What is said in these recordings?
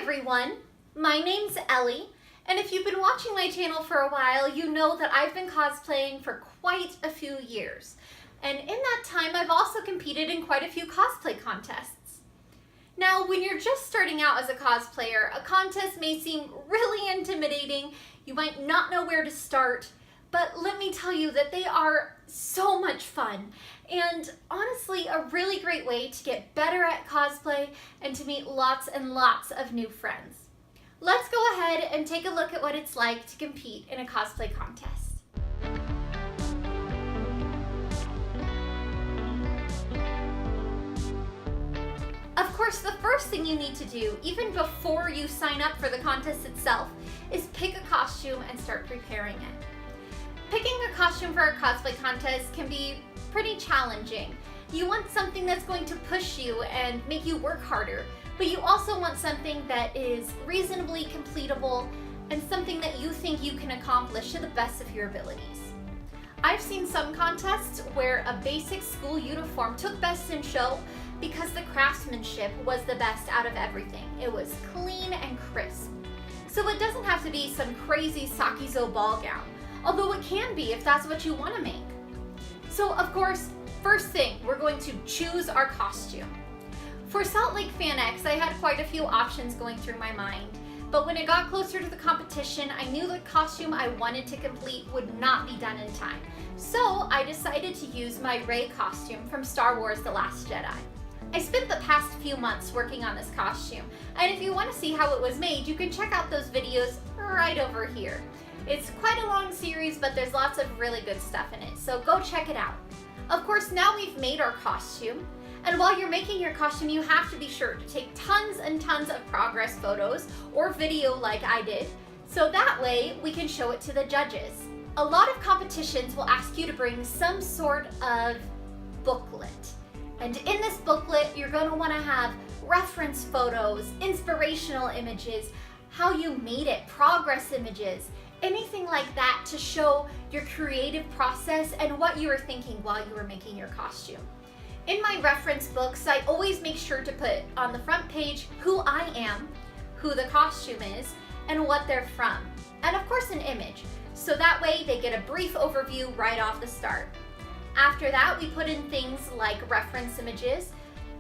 everyone, my name's Ellie, and if you've been watching my channel for a while, you know that I've been cosplaying for quite a few years. And in that time, I've also competed in quite a few cosplay contests. Now, when you're just starting out as a cosplayer, a contest may seem really intimidating. You might not know where to start, but let me tell you that they are so much fun and honestly a really great way to get better at cosplay and to meet lots and lots of new friends. Let's go ahead and take a look at what it's like to compete in a cosplay contest. Of course, the first thing you need to do, even before you sign up for the contest itself, is pick a costume and start preparing it. Picking a costume for a cosplay contest can be pretty challenging. You want something that's going to push you and make you work harder, but you also want something that is reasonably completable and something that you think you can accomplish to the best of your abilities. I've seen some contests where a basic school uniform took best in show because the craftsmanship was the best out of everything. It was clean and crisp. So it doesn't have to be some crazy Sakizo ball gown, although it can be if that's what you want to make. So of course, first thing, we're going to choose our costume. For Salt Lake Fan X, I had quite a few options going through my mind, but when it got closer to the competition, I knew the costume I wanted to complete would not be done in time. So I decided to use my Rey costume from Star Wars: The Last Jedi. I spent the past few months working on this costume, and if you want to see how it was made, you can check out those videos right over here. It's quite a long series, but there's lots of really good stuff in it, so go check it out. Of course, now we've made our costume, and while you're making your costume, you have to be sure to take tons and tons of progress photos or video like I did, so that way we can show it to the judges. A lot of competitions will ask you to bring some sort of booklet. And in this booklet, you're going to want to have reference photos, inspirational images, how you made it, progress images, anything like that to show your creative process and what you were thinking while you were making your costume. In my reference books, I always make sure to put on the front page who I am, who the costume is, and what they're from. And of course an image, so that way they get a brief overview right off the start. After that, we put in things like reference images.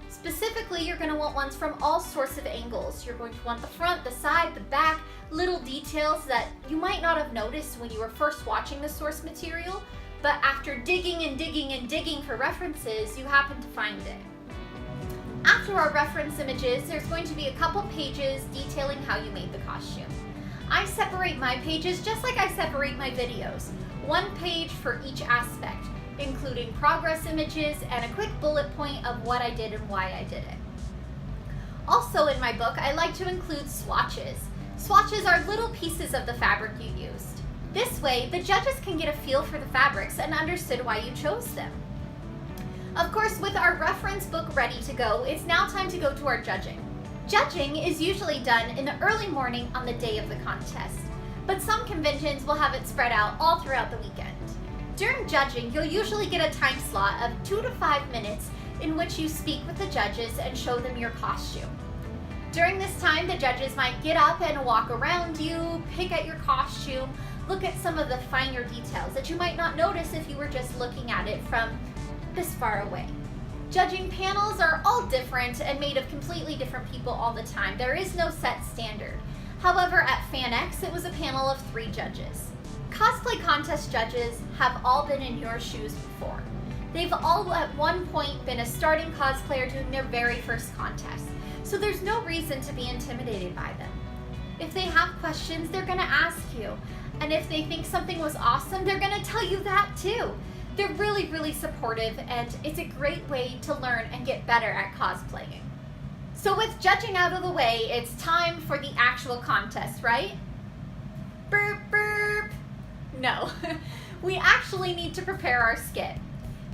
Specifically, you're going to want ones from all sorts of angles. You're going to want the front, the side, the back, little details that you might not have noticed when you were first watching the source material, but after digging and digging and digging for references, you happen to find it. After our reference images, there's going to be a couple pages detailing how you made the costume. I separate my pages just like I separate my videos. One page for each aspect, including progress images and a quick bullet point of what I did and why I did it. Also in my book, I like to include swatches. Swatches are little pieces of the fabric you used. This way, the judges can get a feel for the fabrics and understood why you chose them. Of course, with our reference book ready to go, it's now time to go to our judging. Judging is usually done in the early morning on the day of the contest, but some conventions will have it spread out all throughout the weekend. During judging, you'll usually get a time slot of 2 to 5 minutes in which you speak with the judges and show them your costume. During this time, the judges might get up and walk around you, pick at your costume, look at some of the finer details that you might not notice if you were just looking at it from this far away. Judging panels are all different and made of completely different people all the time. There is no set standard. However, at Fan X, it was a panel of 3 judges. Cosplay contest judges have all been in your shoes before. They've all at one point been a starting cosplayer doing their very first contest, so there's no reason to be intimidated by them. If they have questions, they're going to ask you, and if they think something was awesome, they're going to tell you that too. They're really, really supportive, and it's a great way to learn and get better at cosplaying. So with judging out of the way, it's time for the actual contest, right? Burp, burp. No, we actually need to prepare our skit.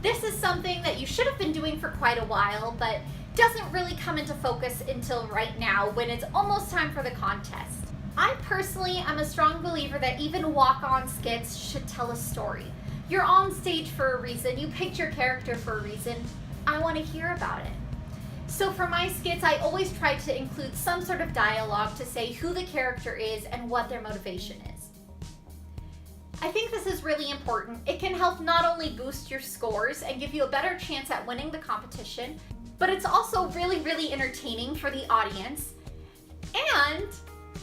This is something that you should have been doing for quite a while, but doesn't really come into focus until right now when it's almost time for the contest. I personally am a strong believer that even walk-on skits should tell a story. You're on stage for a reason, you picked your character for a reason. I want to hear about it. So for my skits, I always try to include some sort of dialogue to say who the character is and what their motivation is. I think this is really important. It can help not only boost your scores and give you a better chance at winning the competition, but it's also really, really entertaining for the audience. And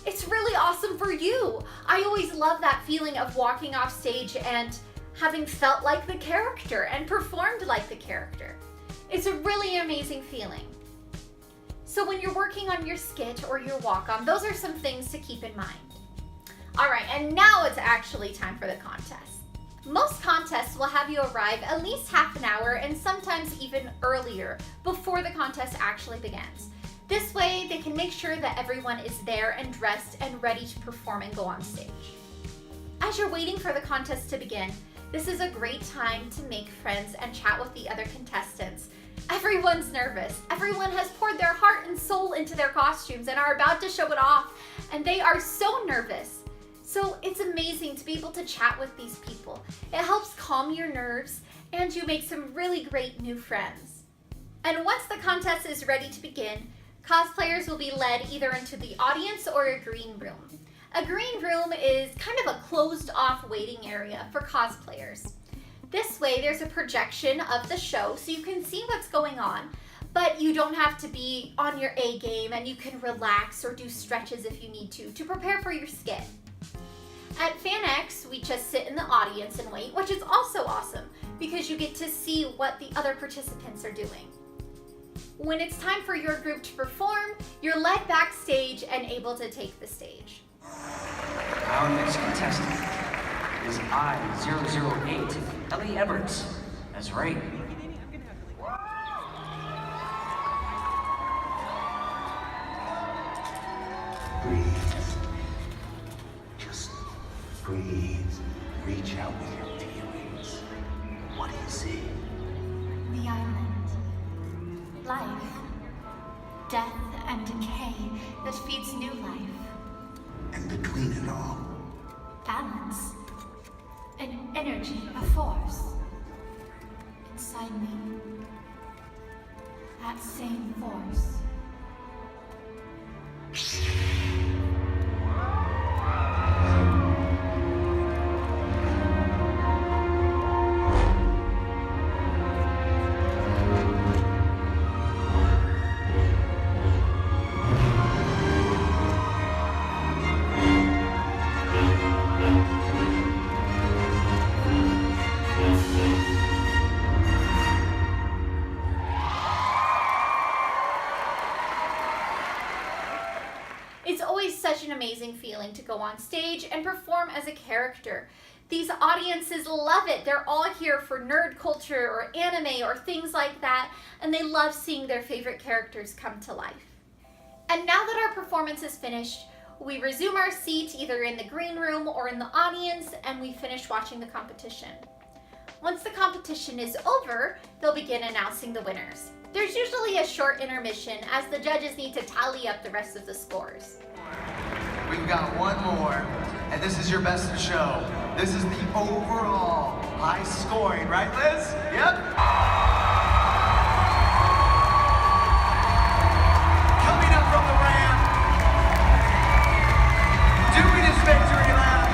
it's really awesome for you. I always love that feeling of walking off stage and having felt like the character and performed like the character. It's a really amazing feeling. So when you're working on your skit or your walk-on, those are some things to keep in mind. All right, and now it's actually time for the contest. Most contests will have you arrive at least half an hour and sometimes even earlier before the contest actually begins. This way, they can make sure that everyone is there and dressed and ready to perform and go on stage. As you're waiting for the contest to begin, this is a great time to make friends and chat with the other contestants. Everyone's nervous. Everyone has poured their heart and soul into their costumes and are about to show it off, and they are so nervous. So it's amazing to be able to chat with these people. It helps calm your nerves, and you make some really great new friends. And once the contest is ready to begin, cosplayers will be led either into the audience or a green room. A green room is kind of a closed-off waiting area for cosplayers. This way, there's a projection of the show so you can see what's going on, but you don't have to be on your A game and you can relax or do stretches if you need to prepare for your skit. At FanX, we just sit in the audience and wait, which is also awesome because you get to see what the other participants are doing. When it's time for your group to perform, you're led backstage and able to take the stage. Our next contestant is I-008, Ellie Everts. That's right. Breathe. Just breathe. Reach out with your feelings. What do you see? The island. Life. Death and decay that feeds new life. And between it all, Balance. An energy, a force. Inside me. That same force. It's always such an amazing feeling to go on stage and perform as a character. These audiences love it. They're all here for nerd culture or anime or things like that, and they love seeing their favorite characters come to life. And now that our performance is finished, we resume our seat either in the green room or in the audience, and we finish watching the competition. Once the competition is over, they'll begin announcing the winners. There's usually a short intermission as the judges need to tally up the rest of the scores. We've got one more, and this is your best of show. This is the overall high scoring, right, Liz? Yep. Coming up from the ramp, doing his victory lap.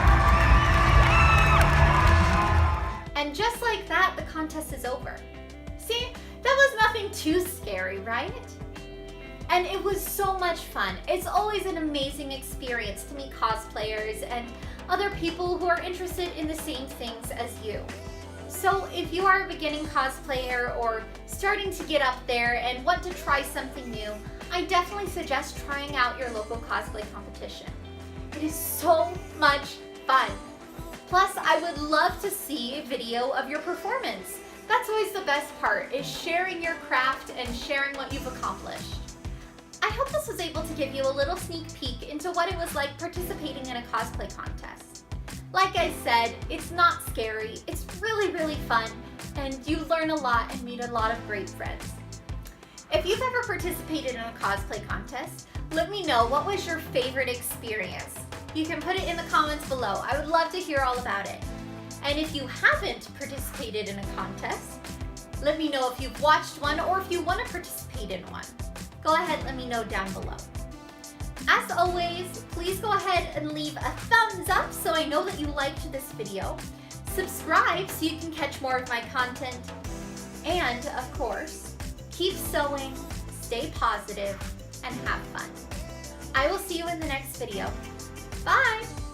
And just like that, the contest is over. See, that was nothing too scary, right? And it was so much fun. It's always an amazing experience to meet cosplayers and other people who are interested in the same things as you. So if you are a beginning cosplayer or starting to get up there and want to try something new, I definitely suggest trying out your local cosplay competition. It is so much fun. Plus, I would love to see a video of your performance. That's always the best part, is sharing your craft and sharing what you've accomplished. I hope this was able to give you a little sneak peek into what it was like participating in a cosplay contest. Like I said, it's not scary, it's really, really fun, and you learn a lot and meet a lot of great friends. If you've ever participated in a cosplay contest, let me know what was your favorite experience. You can put it in the comments below. I would love to hear all about it. And if you haven't participated in a contest, Let me know if you've watched one or if you want to participate in one. Go ahead, let me know down below. As always, please go ahead and leave a thumbs up so I know that you liked this video. Subscribe so you can catch more of my content. And, of course, keep sewing, stay positive, and have fun. I will see you in the next video. Bye!